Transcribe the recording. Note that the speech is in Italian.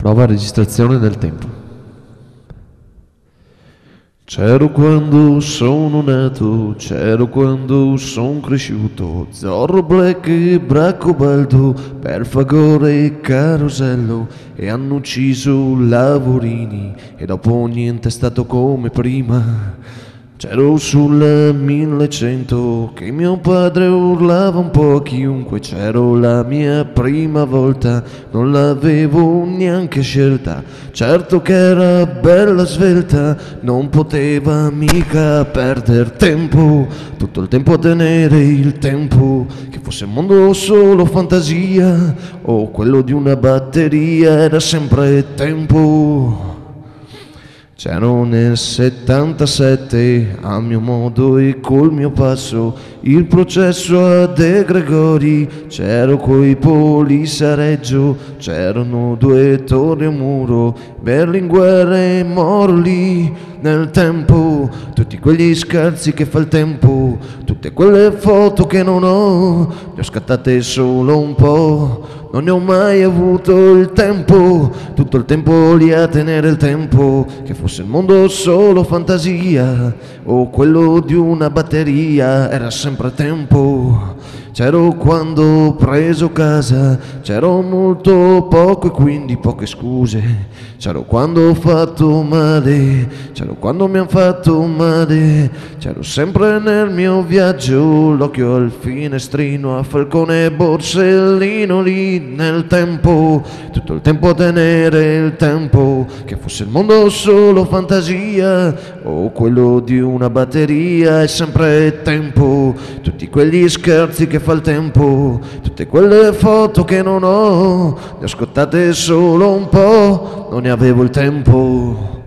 Prova registrazione del tempo. C'ero quando sono nato, c'ero quando son cresciuto, Zorro, Black e Bracobaldo, Perfagore e Carosello, e hanno ucciso Lavorini, e dopo niente è stato come prima. C'ero sul 1100 che mio padre urlava un po' a chiunque, c'ero la mia prima volta, non l'avevo neanche scelta, certo che era bella svelta, non poteva mica perder tempo, tutto il tempo a tenere il tempo, che fosse il mondo solo fantasia o quello di una batteria, era sempre tempo. C'ero nel 77, a mio modo e col mio passo, il processo a De Gregori, c'ero coi polisi a Reggio, c'erano 2 torri a muro, Berlinguer e Moro lì, nel tempo, tutti quegli scherzi che fa il tempo, tutte quelle foto che non ho, ne ho scattate solo un po', non ne ho mai avuto il tempo, tutto il tempo lì a tenere il tempo, che fosse il mondo solo fantasia o quello di una batteria, era sempre tempo. C'ero quando ho preso casa, c'ero molto poco e quindi poche scuse, c'ero quando ho fatto male, c'ero quando mi han fatto male, c'ero sempre nel mio viaggio, l'occhio al finestrino, a Falcone e Borsellino lì nel tempo, tutto il tempo a tenere il tempo, che fosse il mondo solo fantasia o quello di una batteria, è sempre tempo, tutti quegli scherzi che fa il tempo, tutte quelle foto che non ho, ne ho scottate solo un po', non ne avevo il tempo.